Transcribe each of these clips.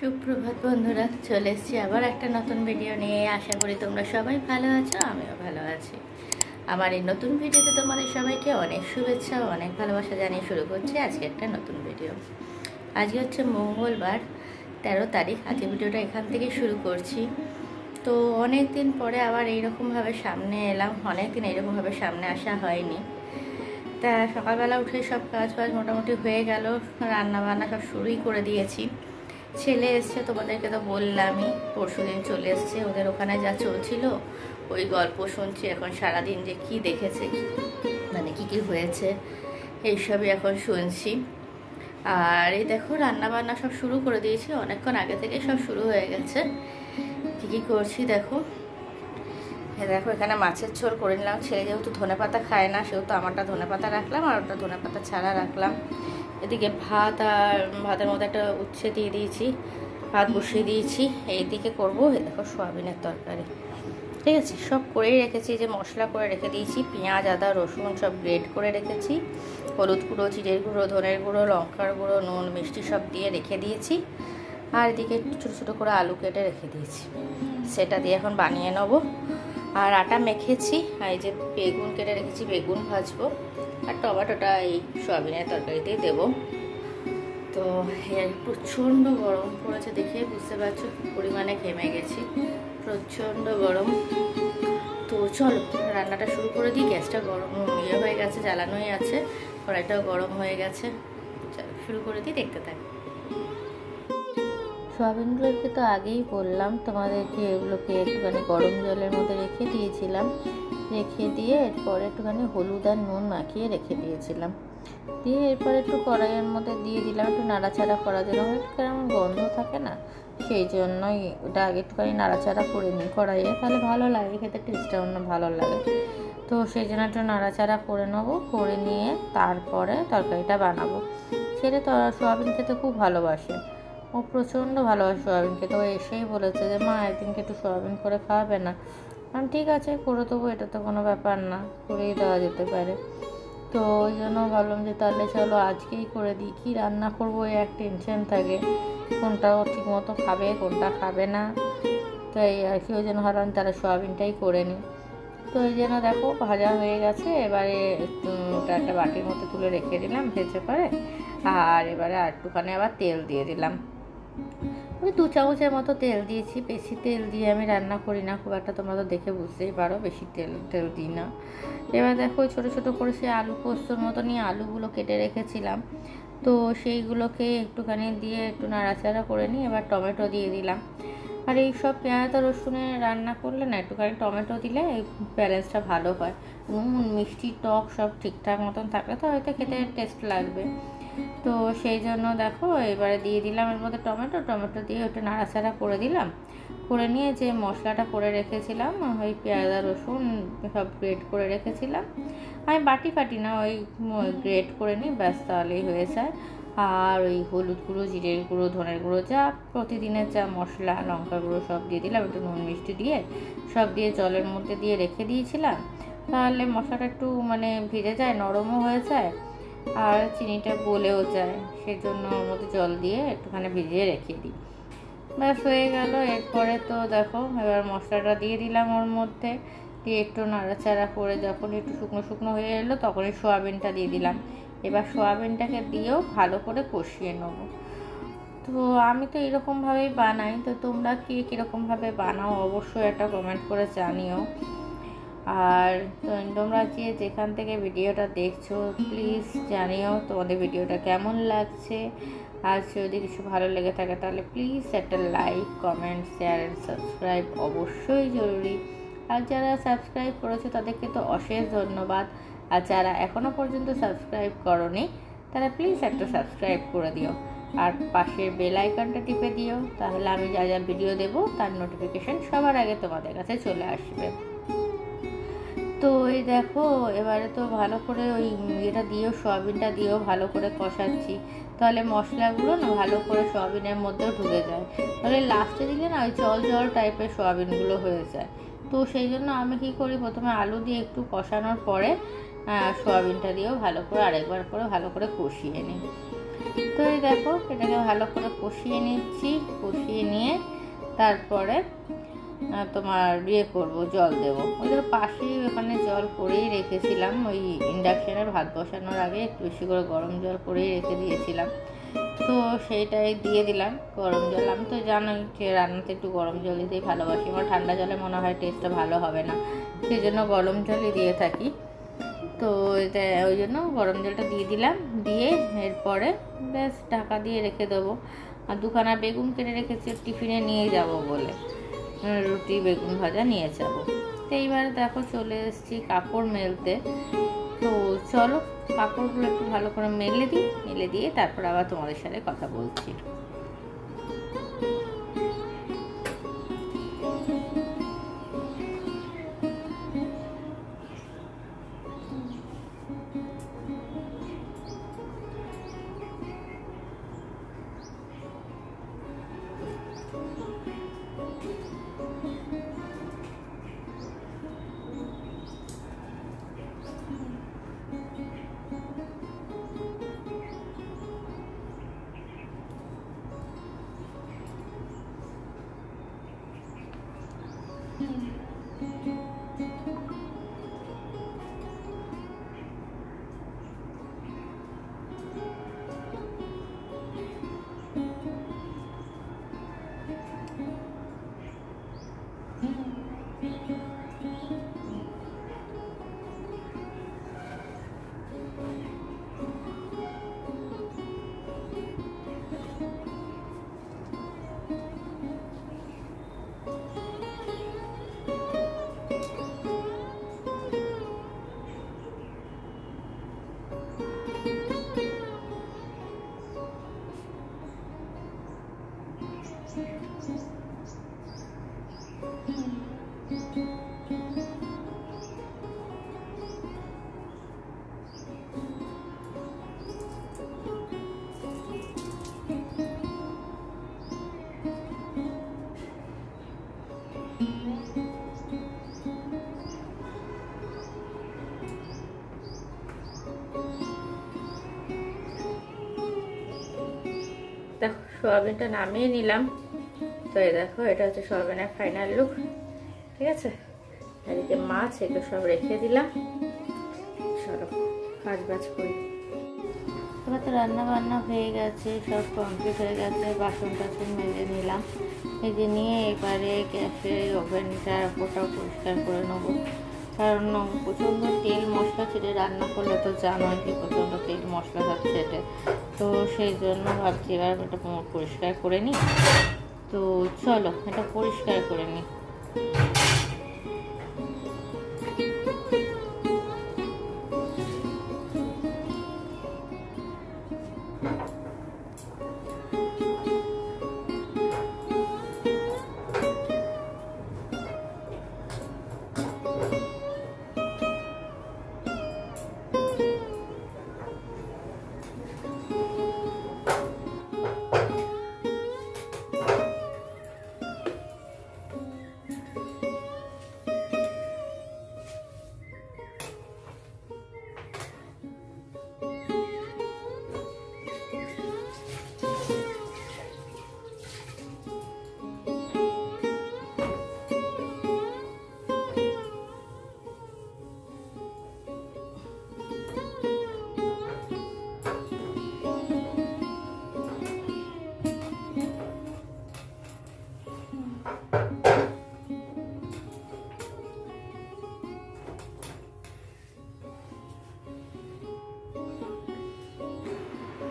সুপ্রভাত বন্ধুরা, চলে এসেছি আবার একটা নতুন ভিডিও নিয়ে। আশা করি তোমরা সবাই ভালো আছো, আমিও ভালো আছি। আমার এই নতুন ভিডিওতে তোমাদের সবাইকে অনেক শুভেচ্ছা ও অনেক ভালোবাসা জানিয়ে শুরু করছি আজকে একটা নতুন ভিডিও। আজকে হচ্ছে মঙ্গলবার 13 তারিখ। আজকে ভিডিওটা এখান থেকে শুরু করছি। তো অনেক দিন পরে আবার এইরকমভাবে সামনে এলাম, অনেক দিন এইরকমভাবে সামনে আসা হয়নি। তা সকালবেলা উঠে সব কাজ মোটামুটি হয়ে গেল, রান্না বান্না সব শুরুই করে দিয়েছি। ছেলে এসছে, তোমাদেরকে তো বললামই, পরশুদিন চলে এসছে। ওদের ওখানে যা চলছিল ওই গল্প শুনছি এখন সারাদিন, যে কি দেখেছে, মানে কি কি হয়েছে এইসবই এখন শুনছি। আর এই দেখো রান্না বান্না সব শুরু করে দিয়েছি, অনেকক্ষণ আগে থেকে সব শুরু হয়ে গেছে। কি কি করছি দেখো। দেখো এখানে মাছের ঝোল করে নিলাম। ছেলে যেহেতু ধনেপাতা খায় না, সেহেতু আমারটা ধনেপাতা রাখলাম আর ওটা ধনেপাতা ছাড়া রাখলাম। এদিকে ভাত, আর ভাতের মধ্যে একটা উচ্ছে দিয়ে দিয়েছি, ভাত বসিয়ে দিয়েছি। এইদিকে করবো দেখো সোয়াবিনের তরকারি। ঠিক আছে, সব করেই রেখেছি, যে মশলা করে রেখে দিয়েছি, পেঁয়াজ আদা রসুন সব গ্রেড করে রেখেছি, হলুদ গুঁড়ো জিরের গুঁড়ো ধনের গুঁড়ো লঙ্কার গুঁড়ো নুন মিষ্টি সব দিয়ে রেখে দিয়েছি। আর এদিকে ছোটো ছোটো করে আলু কেটে রেখে দিয়েছি, সেটা দিয়ে এখন বানিয়ে নেবো। আর আটা মেখেছি, আর এই যে বেগুন কেটে রেখেছি, বেগুন ভাজবো। আর টমেটোটা এই সোয়াবিনের তরকারিতেই দেবো। তো প্রচণ্ড গরম পড়েছে, দেখে বুঝতে পারছো পরিমাণে ঘেমে গেছি, প্রচণ্ড গরম। তো চলো রান্নাটা শুরু করে দিই। গ্যাসটা গরম হয়ে গেছে, জ্বালানোই আছে, কড়াইটাও গরম হয়ে গেছে। চলো শুরু করে দিই, দেখতে থাকি। সোয়াবিনগুলোকে তো আগেই বললাম তোমাদেরকে, এগুলোকে একটুখানি গরম জলের মধ্যে রেখে দিয়েছিলাম। রেখে দিয়ে এরপরে একটুখানি হলুদ আর নুন মাখিয়ে রেখে দিয়েছিলাম। দিয়ে এরপর একটু কড়াইয়ের মধ্যে দিয়ে দিলাম, একটু নাড়াচাড়া করার জন্য, কেমন গন্ধ থাকে না, সেই জন্যই ওটা আগে একটুখানি নাড়াচাড়া করে নিই কড়াইয়ে, তাহলে ভালো লাগে খেতে, টেস্টটা অন্য ভালো লাগে। তো সেই জন্য একটু নাড়াচাড়া করে নেবো, করে নিয়ে তারপরে তরকারিটা বানাবো। ছেলে তো সোয়াবিন খেতে খুব ভালোবাসে, ও প্রচণ্ড ভালোবাসে সোয়াবিন খেতে। ও এসেই বলেছে যে মা একদিনকে একটু সোয়াবিন করে খাওয়াবে না। আমি ঠিক আছে করে দেবো, এটা তো কোনো ব্যাপার না, করেই দেওয়া যেতে পারে। তো ওই জন্য ভাবলাম যে তাহলে চলো আজকেই করে দিই। কী রান্না করবো এই এক টেনশন থাকে, কোনটাও ঠিক মতো খাবে কোনটা খাবে না, তাই আর কি, ওই জন্য ভাবলাম তারা সোয়াবিনটাই করে নিই। তো ওই জন্য দেখো ভাজা হয়ে গেছে, এবারে ওটা একটা বাটির মধ্যে তুলে রেখে দিলাম ভেজে করে। আর এবারে আর একটুখানি আবার তেল দিয়ে দিলাম, ওই 2 চামচের মতো তেল দিয়েছি। বেশি তেল দিয়ে আমি রান্না করি না খুব একটা, তোমরা তো দেখে বুঝতেই পারো, বেশি তেল দিই না। এবার দেখো ছোটো ছোটো করে সে আলু পোস্তর মতো নিয়ে আলুগুলো কেটে রেখেছিলাম, তো সেইগুলোকে একটুখানি দিয়ে একটু নাড়াচাড়া করে নিই। এবার টমেটো দিয়ে দিলাম। আর এই সব পেঁয়াজ আর রসুনে রান্না করলে না একটুখানি টমেটো দিলে ব্যালেন্সটা ভালো হয়। নুন মিষ্টি টক সব ঠিকঠাক মতন থাকলে তো হয়তো খেতে টেস্ট লাগবে। তো সেই জন্য দেখো এবারে দিয়ে দিলাম এর মধ্যে টমেটো দিয়ে ওটা নাড়াচাড়া করে দিলাম। করে নিয়ে যে মশলাটা করে রেখেছিলাম, ওই পেঁয়াজ আর রসুন সব গ্রেট করে রেখেছিলাম, আমি বাটি ফাটি না, ওই গ্রেট করে নিই, ব্যাস তাহলেই হয়ে যায়। আর ওই হলুদ গুঁড়ো জিরের গুঁড়ো ধনের গুঁড়ো যা প্রতিদিনের যা মশলা, লঙ্কা গুঁড়ো সব দিয়ে দিলাম, একটু নুন মিষ্টি দিয়ে সব দিয়ে জলের মধ্যে দিয়ে রেখে দিয়েছিলাম। তাহলে মশলাটা একটু মানে ভিজে যায়, নরমও হয়ে যায়, আর চিনিটা গলেও যায়, সেজন্য ওর মধ্যে জল দিয়ে একটুখানি ভিজিয়ে রেখে দিই, ব্যাস হয়ে গেল। এরপরে তো দেখো এবার মশলাটা দিয়ে দিলাম ওর মধ্যে, দিয়ে একটু নাড়াচাড়া করে যখন একটু শুকনো শুকনো হয়ে এলো তখনই সোয়াবিনটা দিয়ে দিলাম। এবার সোয়াবিনটাকে দিয়েও ভালো করে কষিয়ে নেব। তো আমি তো এরকমভাবেই বানাই, তো তোমরা কে কীরকমভাবে বানাও অবশ্যই একটা কমেন্ট করে জানিও। আর তোমরা যেখান থেকে ভিডিওটা দেখছো প্লিজ জানিও তোমাদের ভিডিওটা কেমন লাগছে। আর যদি কিছু ভালো লেগে থাকে তাহলে প্লিজ একটা like comment share and subscribe অবশ্যই জরুরি। আর যারা সাবস্ক্রাইব করেছে তাদেরকে তো অশেষ ধন্যবাদ। আর যারা এখনও পর্যন্ত সাবস্ক্রাইব করোনি তারা প্লিজ একটা সাবস্ক্রাইব করে দিও, আর পাশের বেল আইকনটা টিপে দিও, তাহলে আমি যা যা ভিডিও দেবো তার নোটিফিকেশান সবার আগে তোমাদের কাছে চলে আসবে। তো এই দেখো এবারে তো ভালো করে ওই এটা দিয়েও সোয়াবিনটা দিয়েও ভালো করে কষাচ্ছি, তাহলে মশলাগুলো না ভালো করে সোয়াবিনের মধ্যেও ঢুকে যায়, তাহলে লাস্টে দিলে না ওই জল জল টাইপের সোয়াবিনগুলো হয়ে যায়। তো সেই জন্য আমি কী করি, প্রথমে আলু দিয়ে একটু কষানোর পরে সোয়াবিনটা দিয়েও ভালো করে আরেকবার করে ভালো করে কষিয়ে নিই। তো এই দেখো এটাকে ভালো করে কষিয়ে নিচ্ছি, কষিয়ে নিয়ে তারপরে তোমার করব, জল দেবো। ওই তো পাশেই ওখানে জল করেই রেখেছিলাম, ওই ইন্ডাকশানে ভাত বসানোর আগে একটু বেশি করে গরম জল করেই রেখে দিয়েছিলাম। তো সেইটাই দিয়ে দিলাম গরম জল। আমি তো জানোই যে রান্নাতে একটু গরম জল দিতেই ভালোবাসি, আমার ঠান্ডা জলে মনে হয় টেস্টটা ভালো হবে না, সেই জন্য গরম জলই দিয়ে থাকি। তো এটা ওই জন্য গরম জলটা দিয়ে দিলাম, দিয়ে এরপরে ব্যাস ঢাকা দিয়ে রেখে দেবো। আর দুখানা বেগুন কেটে রেখেছি টিফিনে নিয়ে যাব বলে, রুটি বেগুন ভাজা নিয়ে যাব। তো এইবারে দেখো চলে এসেছি কাপড় মেলতে। তো চলো কাপড়গুলো একটু ভালো করে মেলে দিই, মেলে দিয়ে তারপর আবার তোমাদের সাথে কথা বলছি। দেখো সোয়াবিনটা নামিয়ে নিলাম। তো এই দেখো এটা হচ্ছে সোয়াবিনের ফাইনাল লুক, ঠিক আছে। এদিকে মাছ এগুলো সব রেখে দিলাম, চলো কাজ বাজ করি। এবার তো রান্না বান্না হয়ে গেছে, সব কমপ্লিট হয়ে গেছে, বাসন টাসন মেজে নিলাম। মেজে নিয়ে এবারে গ্যাসের ওভেনটা ওটাও পরিষ্কার করে নেবো, কারণ প্রচণ্ড তেল মশলা ছেড়ে রান্না করলে তো জানোই কি প্রচণ্ড তেল মশলা সব ছেটে। তো সেই জন্য ভাবছি এবার এটা পরিষ্কার করে নিই। তো চলো এটা পরিষ্কার করে নিই।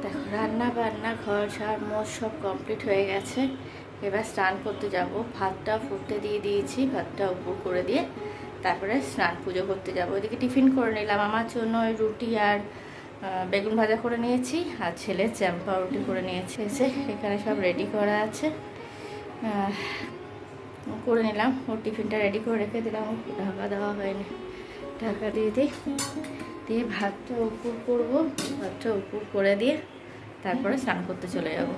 দেখো রান্না বান্না ঘর ঝাড় মোট সব কমপ্লিট হয়ে গেছে। এবার স্নান করতে যাব। ভাতটা ফুটতে দিয়ে দিয়েছি, ভাতটা উপর করে দিয়ে তারপরে স্নান পুজো করতে যাব। ওইদিকে টিফিন করে নিলাম, আমার জন্য ওই রুটি আর বেগুন ভাজা করে নিয়েছি, আর ছেলে চ্যাম্পা রুটি করে নিয়েছি। এখানে সব রেডি করা আছে, করে নিলাম। ওর টিফিনটা রেডি করে রেখে দিলাম, ঢাকা দেওয়া হয়নি, ঢাকা দিয়ে দিই। দিয়ে ভাতটা উপর করবো, ভাতটা উপর করে দিয়ে তারপরে স্নান করতে চলে যাব।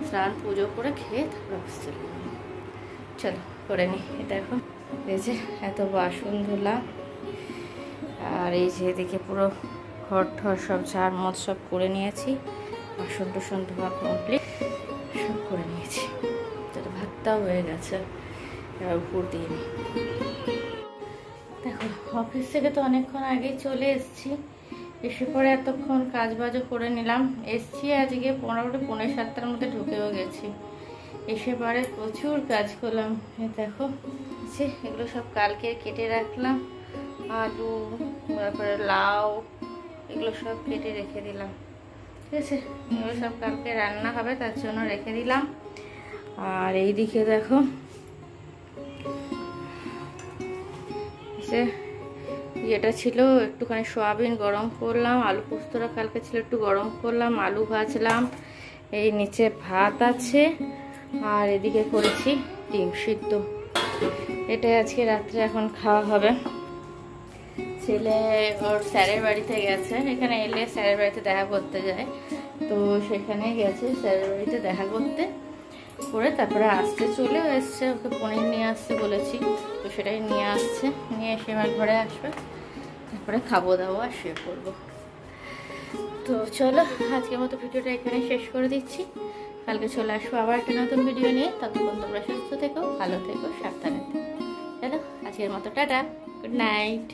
স্নান পুজো করে খেয়ে তারপর অফিস চলে যাবো। চলো করে নিই। দেখো এই যে এত বাসন ধুলাম, আর এই যে এদিকে পুরো ঘর ঠর সব ঝাড় মত সব করে নিয়েছি। বাসন টাসন ধোয়া কমপ্লিট সব করে নিয়েছি। ভাতটাও হয়ে গেছে, এবার উপর দিয়ে নিই। দেখো অফিস থেকে তো অনেকক্ষণ আগেই চলে এসেছি, এসে পরে এতক্ষণ কাজ বাজও করে নিলাম। এসছি আজকে 7:45 মধ্যে ঢুকেও গেছি। এসে পরে প্রচুর কাজ করলাম। দেখো এগুলো সব কালকে কেটে রাখলাম, আলু তারপরে লাউ এগুলো সব কেটে রেখে দিলাম। ঠিক আছে, এগুলো সব কালকে রান্না হবে তার জন্য রেখে দিলাম। আর এইদিকে দেখো এটা ছিল একটুখানি সয়াবিন গরম করলাম, আলু পোস্তটা কালকে ছিল একটু গরম করলাম, আলু ভাজলাম, এই নিচে ভাত আছে, আর এদিকে করেছি ডিম সিদ্ধ। এটাই আজকে রাত্রে এখন খাওয়া হবে। ছেলে ওর স্যারের বাড়িতে গেছে, এখানে এলে স্যারের বাড়িতে দেখা করতে যায়, তো সেখানে গেছে স্যারের বাড়িতে দেখা করতে, করে তারপরে আসতে চলে এসছে। ওকে পনির নিয়ে আসতে বলেছি, তো সেটাই নিয়ে আসছে, নিয়ে এসে আমার ঘরে আসবে, তারপরে খাবো দাবো আর শুয়ে পড়বো। তো চলো আজকের মতো ভিডিওটা এখানে শেষ করে দিচ্ছি। কালকে চলে আসবো আবার একটা নতুন ভিডিও নিয়ে। ততক্ষণ তোমরা সুস্থ থেকো, ভালো থেকো, সাবধানে থেকো। চলো আজকের মতো টাটা, গুড নাইট।